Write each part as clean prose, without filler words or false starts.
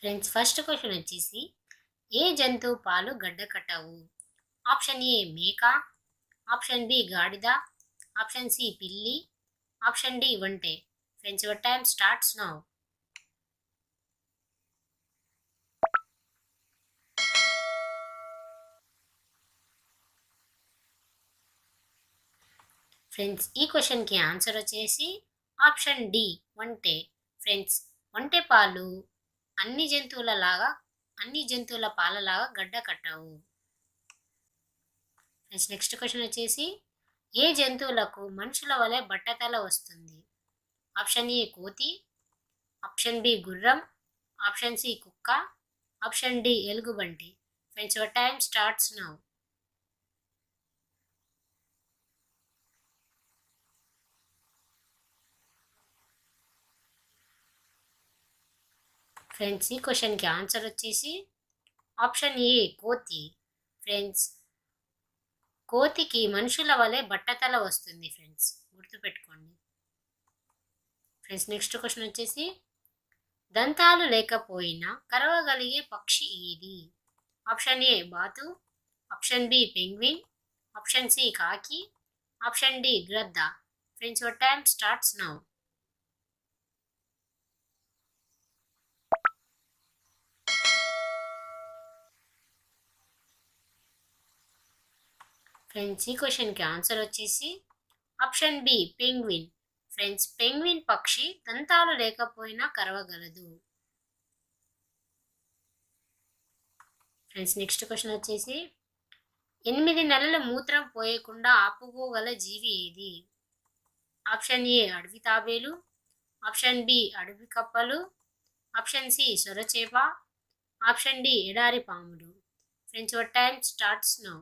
Friends first question వచ్చేసి ఏ జంతువు పాలు గడ్డకట్టవు? ఆప్షన్ ఏ మేక, ఆప్షన్ బి గాడిద, ఆప్షన్ సి పిల్లి, ఆప్షన్ డి ఒంటె. Friends your time starts now. Friends ఈ క్వశ్చన్కి ఆన్సర్ వచ్చేసి ఆప్షన్ డి ఒంటె. ఫ్రెండ్స్ ఒంటె పాలు అన్ని జంతువుల పాలలాగా గడ్డ కట్టవు. ఫ్రెండ్స్ నెక్స్ట్ క్వశ్చన్ వచ్చేసి ఏ జంతువులకు మనుషుల వలె బట్టతల వస్తుంది? ఆప్షన్ ఏ కోతి, ఆప్షన్ బి గుర్రం, ఆప్షన్ సి కుక్క, ఆప్షన్ డి ఎలుగుబంటి. Friends your time starts now. Friends ఈ క్వశ్చన్కి ఆన్సర్ వచ్చేసి ఆప్షన్ ఏ కోతి. ఫ్రెండ్స్ కోతికి మనుషుల వలె బట్టతల వస్తుంది ఫ్రెండ్స్, గుర్తుపెట్టుకోండి. ఫ్రెండ్స్ నెక్స్ట్ క్వశ్చన్ వచ్చేసి దంతాలు లేకపోయినా కరవగలిగే పక్షి ఏది? ఆప్షన్ ఏ బాతు, option B penguin, option C కాకి, ఆప్షన్ డి గ్రద్ద. Friends your time starts now. Friends ఈ క్వశ్చన్కి ఆన్సర్ వచ్చేసి option B penguin. Friends penguin పక్షి దంతాలు లేకపోయినా కరవగలదు. ఫ్రెండ్స్ నెక్స్ట్ క్వశ్చన్ వచ్చేసి 8 నెలల మూత్రం పోయకుండా ఆపుకోగల జీవి ఏది? ఆప్షన్ ఏ అడవి తాబేలు, ఆప్షన్ బి అడవి కప్పలు, ఆప్షన్ సి సొరచేప, ఆప్షన్ డి ఎడారి పాములు. Friends your time starts now.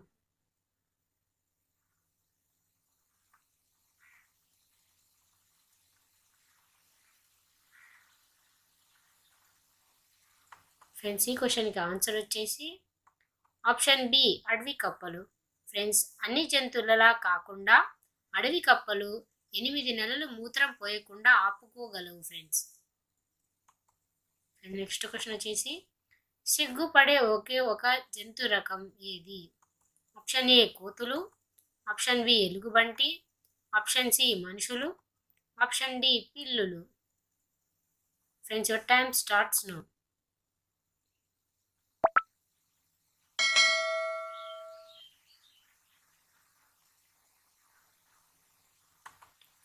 Friends ఈ క్వశ్చన్కి ఆన్సర్ వచ్చేసి ఆప్షన్ బి అడవి కప్పలు. ఫ్రెండ్స్ అన్ని జంతువులలా కాకుండా అడవి కప్పలు 8 నెలలు మూత్రం పోయకుండా ఆపుకోగలవు ఫ్రెండ్స్. నెక్స్ట్ క్వశ్చన్ వచ్చేసి సిగ్గుపడే ఒకే ఒక జంతు రకం ఏది? ఆప్షన్ ఏ కోతులు, ఆప్షన్ బి ఎలుగుబంటి, ఆప్షన్ సి మనుషులు, ఆప్షన్ డి పిల్లులు. Friends your time starts now.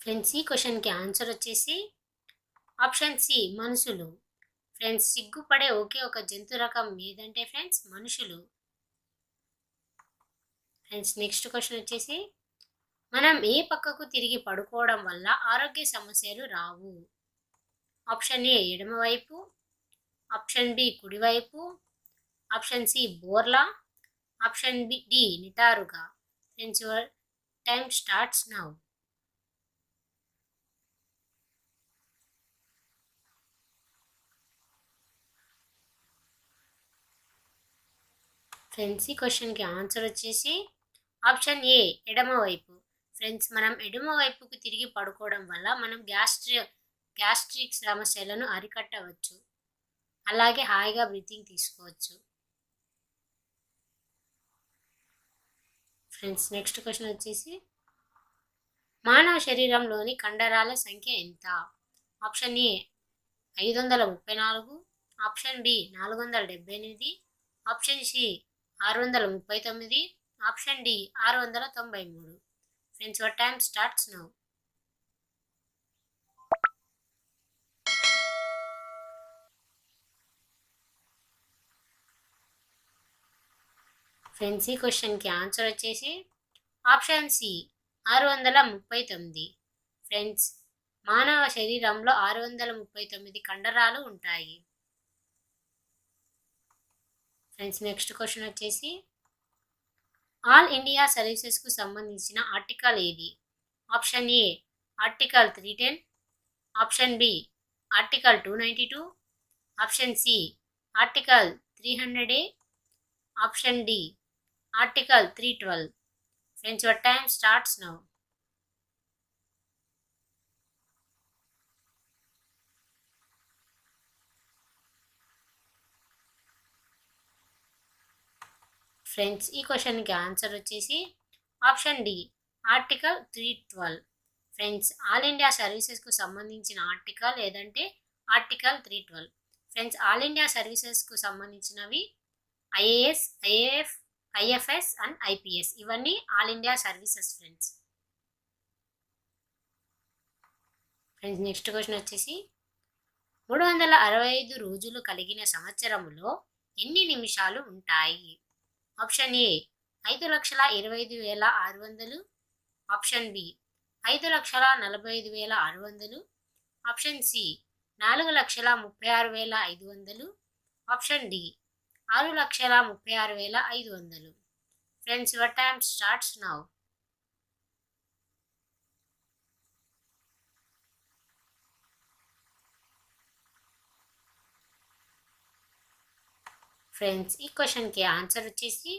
Friends ఈ క్వశ్చన్కి ఆన్సర్ వచ్చేసి ఆప్షన్ సి మనుషులు. ఫ్రెండ్స్ సిగ్గుపడే ఒకే ఒక జంతు రకం ఏదంటే ఫ్రెండ్స్ మనుషులు. ఫ్రెండ్స్ నెక్స్ట్ క్వశ్చన్ వచ్చేసి మనం ఏ పక్కకు తిరిగి పడుకోవడం వల్ల ఆరోగ్య సమస్యలు రావు? ఆప్షన్ ఏ ఎడమవైపు, ఆప్షన్ బి కుడివైపు, ఆప్షన్ సి బోర్లా, ఆప్షన్ డి నిటారుగా. Friends your time starts now. Friends ఈ క్వశ్చన్కి ఆన్సర్ వచ్చేసి ఆప్షన్ ఏ ఎడమవైపు. ఫ్రెండ్స్ మనం ఎడమ వైపుకు తిరిగి పడుకోవడం వల్ల మనం గ్యాస్ట్రిక్ సమస్యలను అరికట్టవచ్చు, అలాగే హాయిగా బ్రీతింగ్ తీసుకోవచ్చు. ఫ్రెండ్స్ నెక్స్ట్ క్వశ్చన్ వచ్చేసి మానవ శరీరంలోని కండరాల సంఖ్య ఎంత? Option A 534, option B 478, option C 639, option D 693. Friends your time starts now. Friends ఈ క్వశ్చన్కి ఆన్సర్ వచ్చేసి ఆప్షన్ సి 639. ఫ్రెండ్స్ మానవ శరీరంలో 639 కండరాలు ఉంటాయి. ఫ్రెండ్స్ నెక్స్ట్ క్వశ్చన్ వచ్చేసి ఆల్ ఇండియా సర్వీసెస్కు సంబంధించిన ఆర్టికల్ ఏది? Option A article 310, option B article 292, option C article 300A, option D article 312. Friends your time starts now. Friends ఈ క్వశ్చన్కి ఆన్సర్ వచ్చేసి option D article 312. Friends all India సర్వీసెస్కు సంబంధించిన article లేదంటే ఆర్టికల్ 312. ఫ్రెండ్స్ ఆల్ ఇండియా సర్వీసెస్కు సంబంధించినవి IAS, IAF, IFS and IPS. ఇవన్నీ all India services friends. Friends next question వచ్చేసి 365 రోజులు కలిగిన సంవత్సరంలో ఎన్ని నిమిషాలు ఉంటాయి? Option A 5,25,600, option B 5,45,600, option C 4,36,500, option D 6,36,500. Friends your time starts now. Friends ఈ క్వశ్చన్కి ఆన్సర్ వచ్చేసి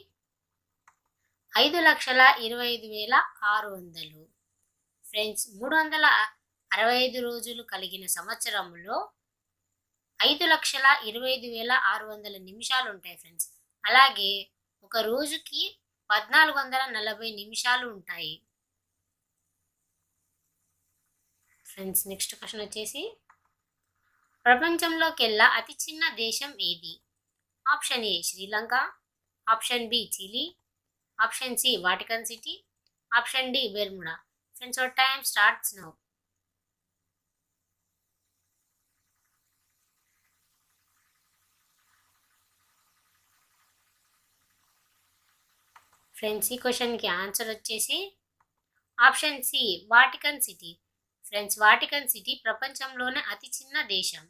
5,25,600. ఫ్రెండ్స్ 365 రోజులు కలిగిన సంవత్సరంలో 5,25,600 నిమిషాలు ఉంటాయి ఫ్రెండ్స్. అలాగే ఒక రోజుకి 1,440 నిమిషాలు ఉంటాయి. ఫ్రెండ్స్ నెక్స్ట్ క్వశ్చన్ వచ్చేసి ప్రపంచంలోకెల్లా అతి చిన్న దేశం ఏది? Option A Sri Lanka, option B Chile, option C Vatican City, option D Bermuda. Friends your time starts now. Friends ఈ క్వశ్చన్కి ఆన్సర్ వచ్చేసి option C Vatican City. Friends Vatican City ప్రపంచంలోనే అతి చిన్న దేశం.